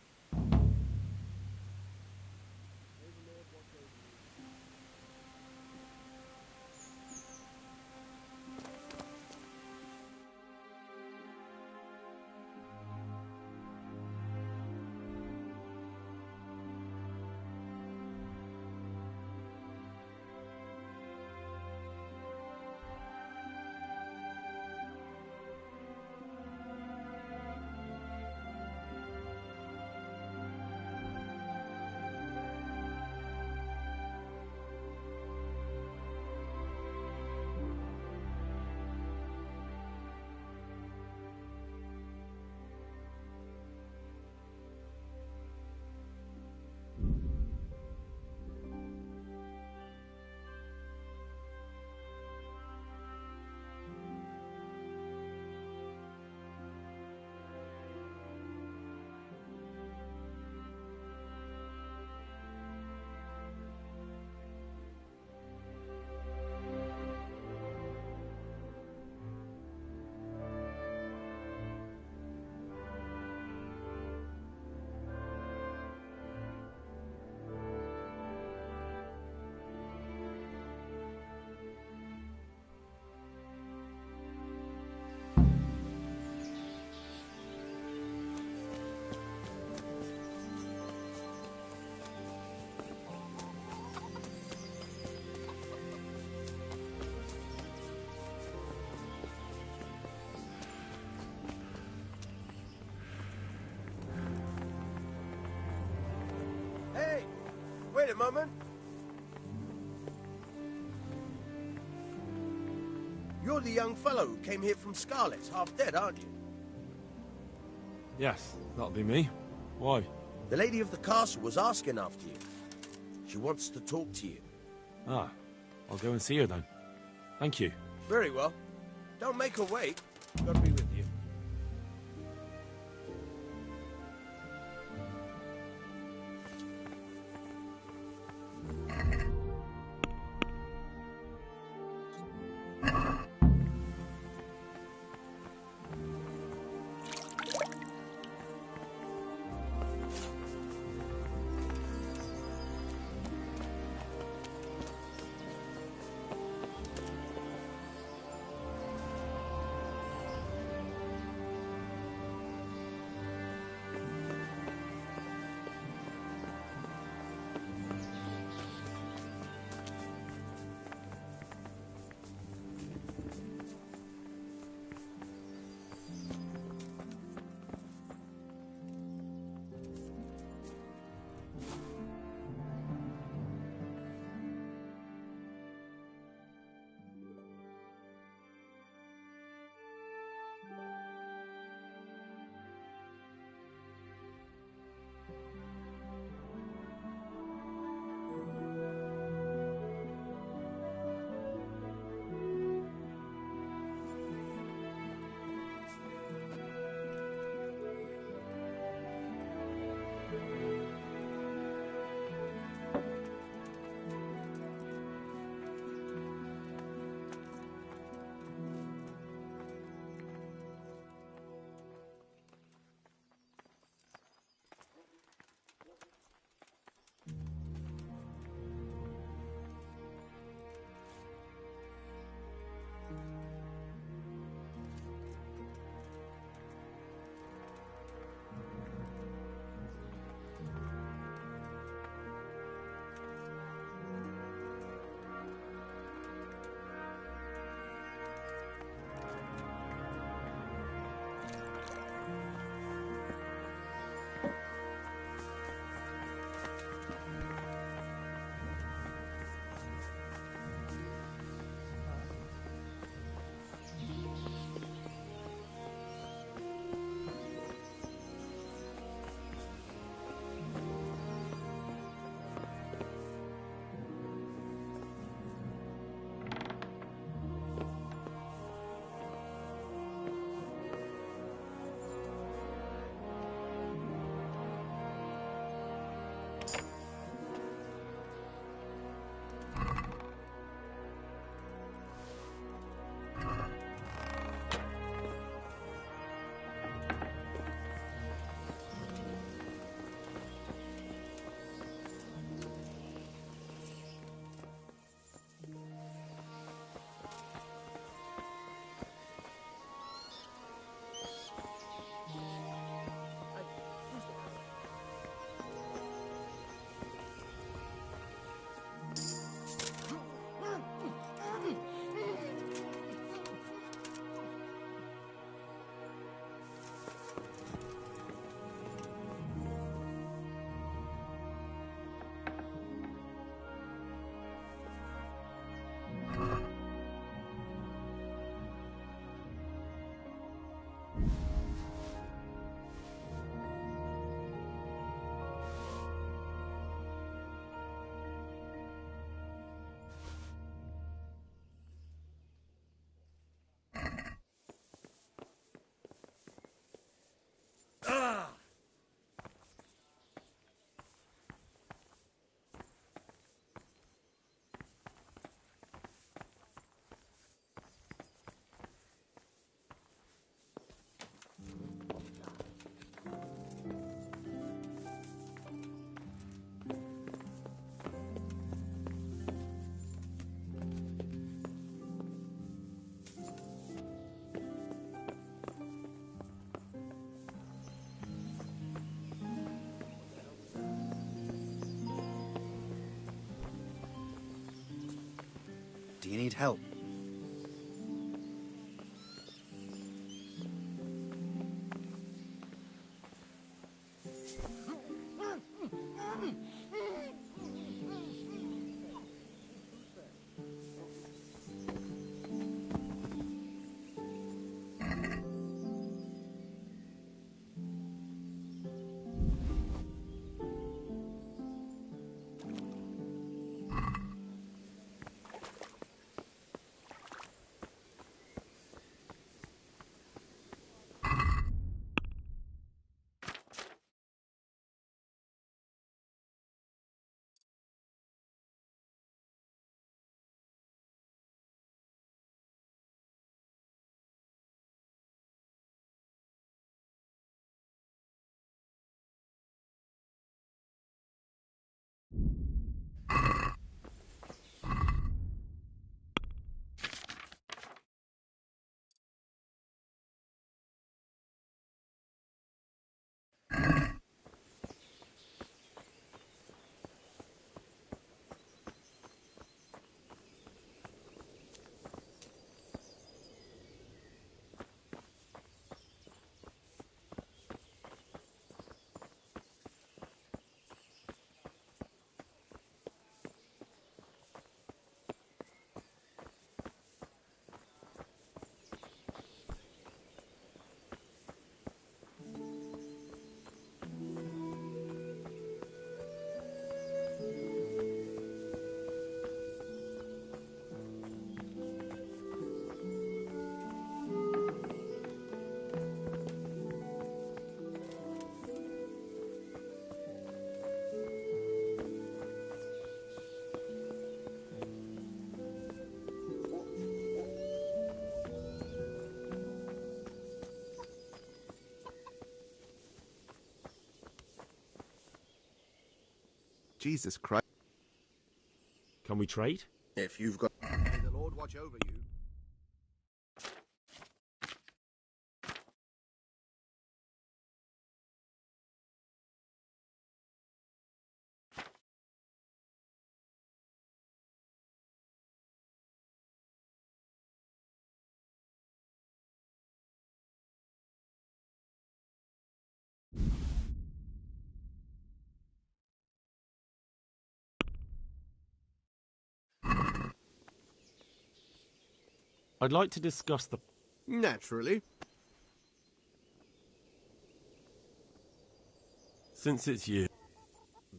Speaker 3: Hey! Wait a moment. You're the young fellow who came here from Scarlet, half dead, aren't you?
Speaker 2: Yes, that'll be me. Why?
Speaker 3: The lady of the castle was asking after you. She wants to talk to you.
Speaker 2: Ah, I'll go and see her then. Thank you.
Speaker 3: Very well. Don't make her wait. God be with you.
Speaker 6: Do you need help?
Speaker 1: Jesus Christ.
Speaker 2: Can we trade?
Speaker 1: If you've got... May the Lord watch over you.
Speaker 2: I'd like to discuss the...
Speaker 1: Naturally.
Speaker 2: Since it's you.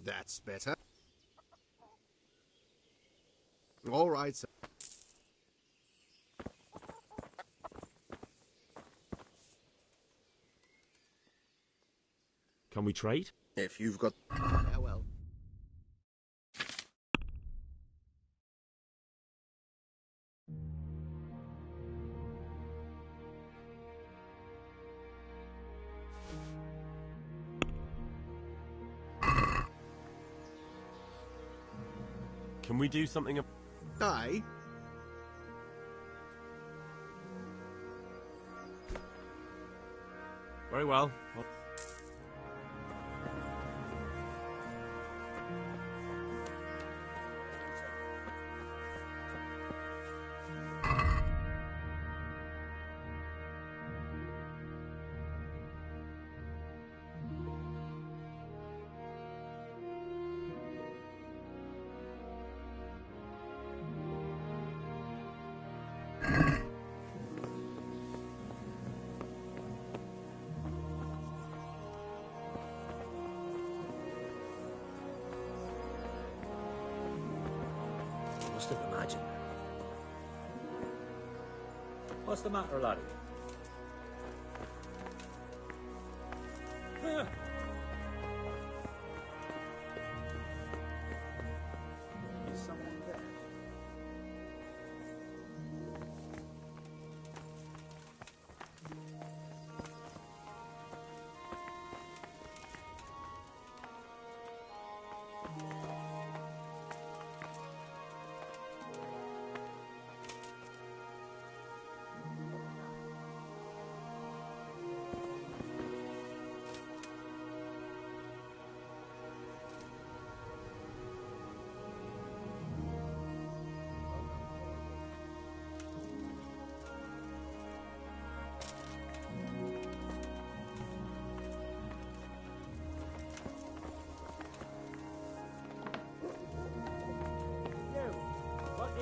Speaker 1: That's better. All right, sir.
Speaker 2: Can we trade?
Speaker 1: If you've got... Farewell.
Speaker 2: Can we do something...
Speaker 1: Aye.
Speaker 2: Very well.
Speaker 19: Must have imagined that.
Speaker 20: What's the matter, laddie? Is someone there?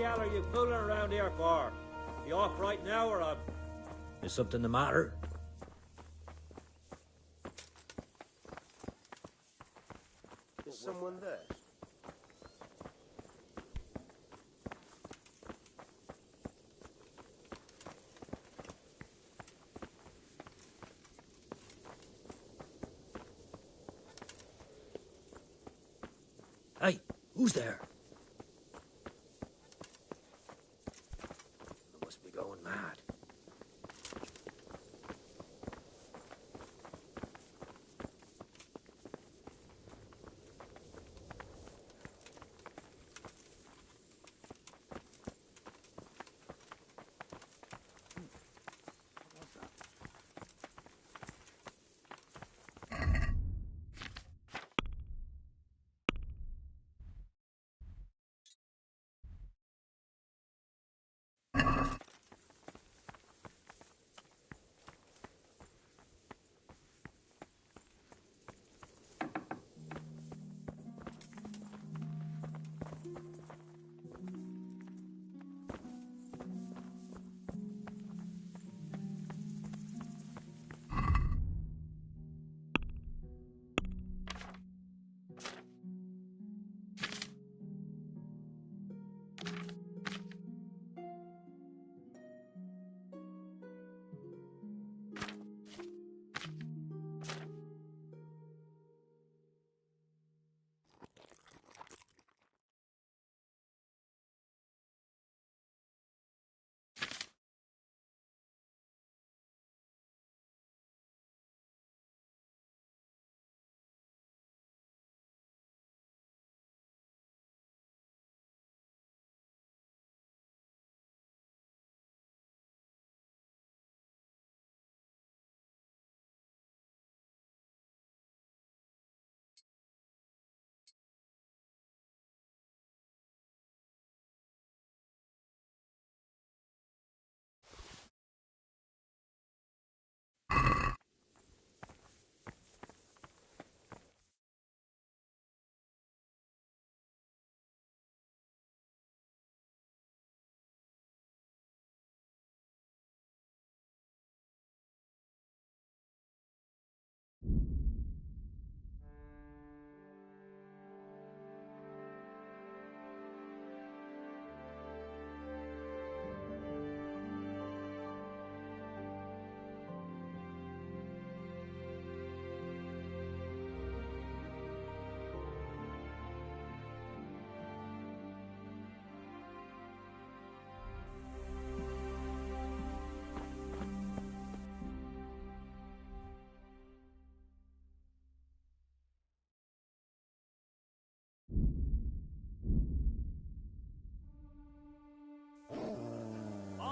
Speaker 20: hell are you fooling around here for? You off right now or on?
Speaker 19: Is something the matter?
Speaker 3: Is someone there?
Speaker 19: Hey, who's there? I must be going mad.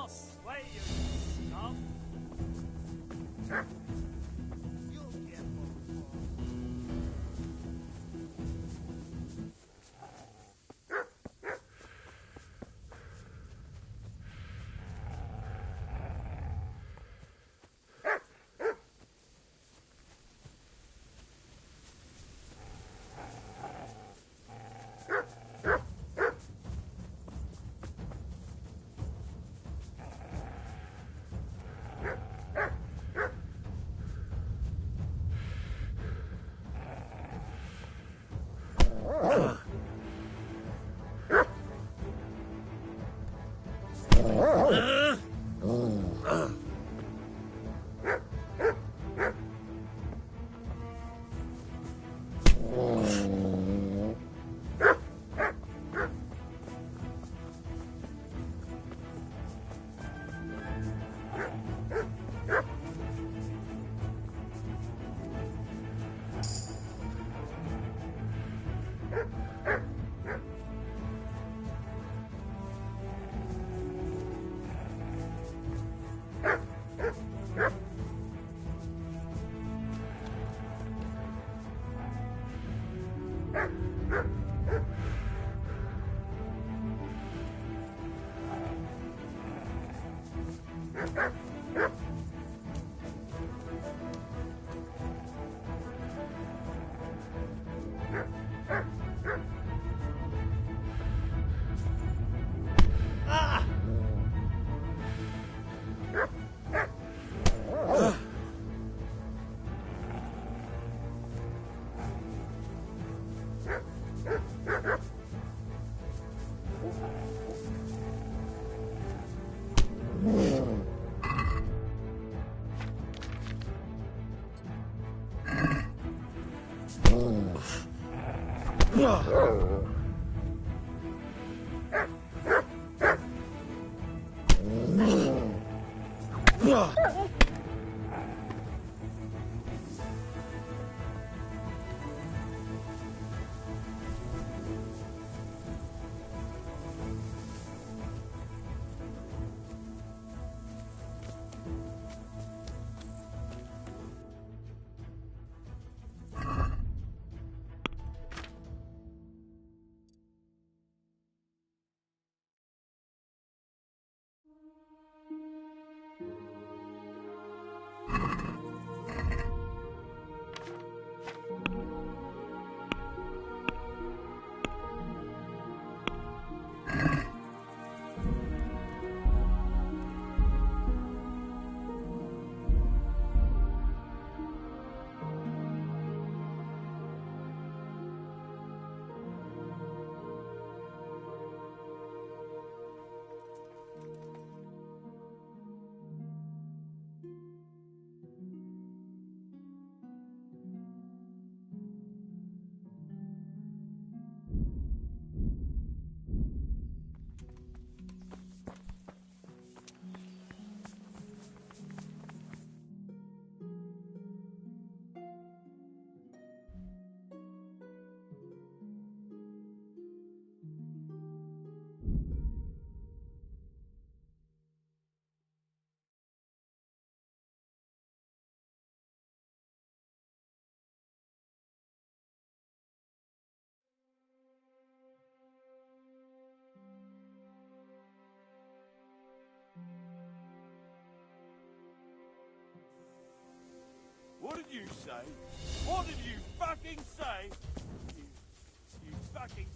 Speaker 12: I'll slay you, scum! What did you say? What did you fucking say? You fucking...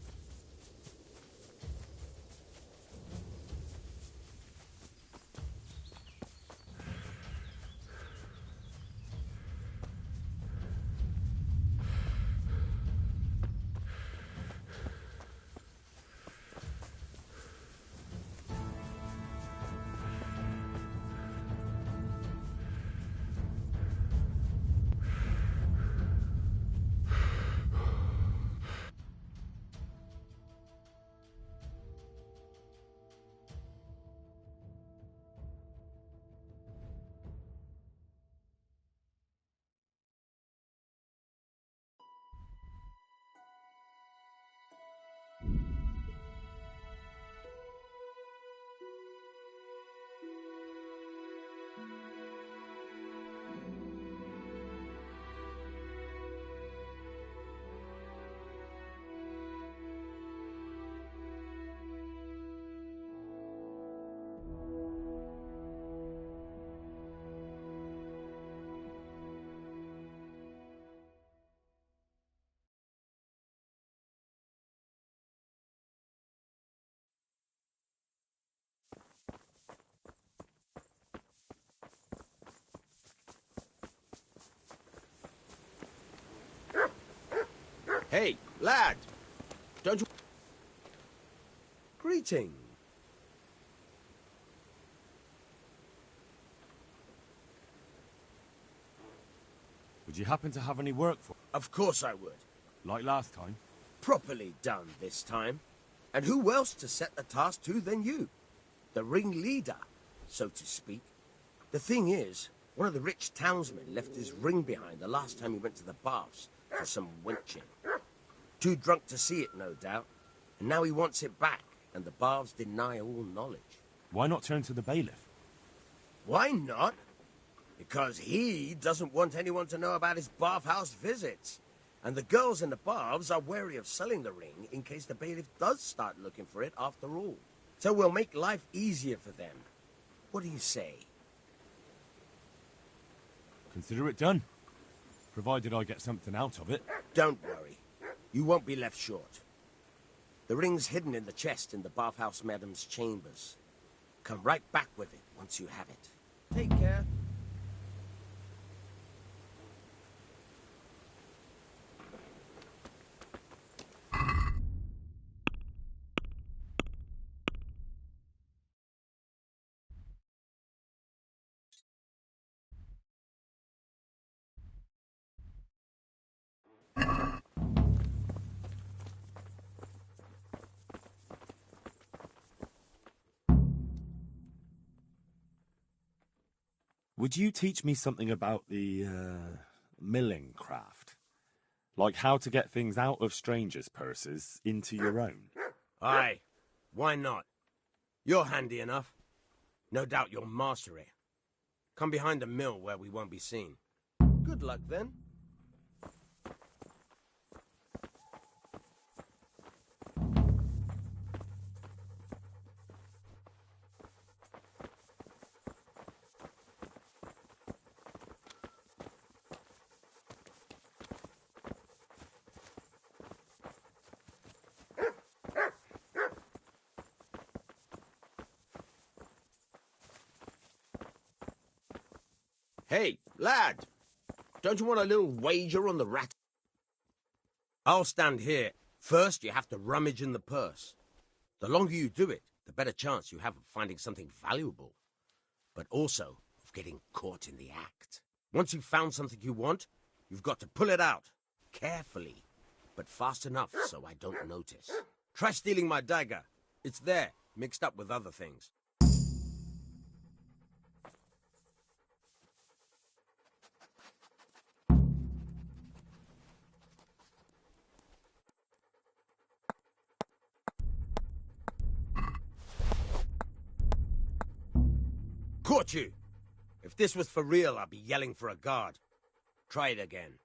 Speaker 3: Hey, lad! Don't you... Greeting.
Speaker 4: Would you happen to have any work for?
Speaker 3: Of course I would.
Speaker 4: Like last time?
Speaker 3: Properly done this time. And who else to set the task to than you? The ringleader, so to speak. The thing is, one of the rich townsmen left his ring behind the last time he went to the baths for some wenching. Too drunk to see it, no doubt. And now he wants it back, and the baths deny all knowledge.
Speaker 4: Why not turn to the bailiff?
Speaker 3: Why not? Because he doesn't want anyone to know about his bathhouse visits. And the girls in the baths are wary of selling the ring in case the bailiff does start looking for it after all. So we'll make life easier for them. What do you say?
Speaker 4: Consider it done. Provided I get something out of it.
Speaker 3: Don't worry. You won't be left short. The ring's hidden in the chest in the bathhouse madam's chambers. Come right back with it once you have it. Take care.
Speaker 2: Would you teach me something about the, milling craft? Like how to get things out of strangers' purses into your own?
Speaker 3: Aye, why not? You're handy enough. No doubt you'll master it. Come behind the mill where we won't be seen. Good luck, then. Hey, lad! Don't you want a little wager on the rat? I'll stand here. First, you have to rummage in the purse. The longer you do it, the better chance you have of finding something valuable. But also of getting caught in the act. Once you've found something you want, you've got to pull it out. Carefully, but fast enough so I don't notice. Try stealing my dagger. It's there, mixed up with other things. Caught you! If this was for real, I'd be yelling for a guard. Try it again.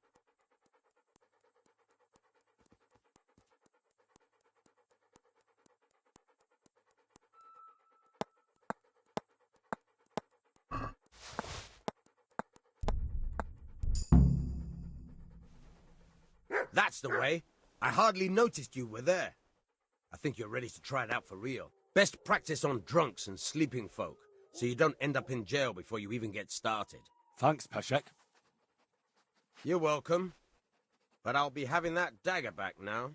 Speaker 3: That's the way. I hardly noticed you were there. I think you're ready to try it out for real. Best practice on drunks and sleeping folk, so you don't end up in jail before you even get started.
Speaker 2: Thanks, Peshek.
Speaker 3: You're welcome. But I'll be having that dagger back now.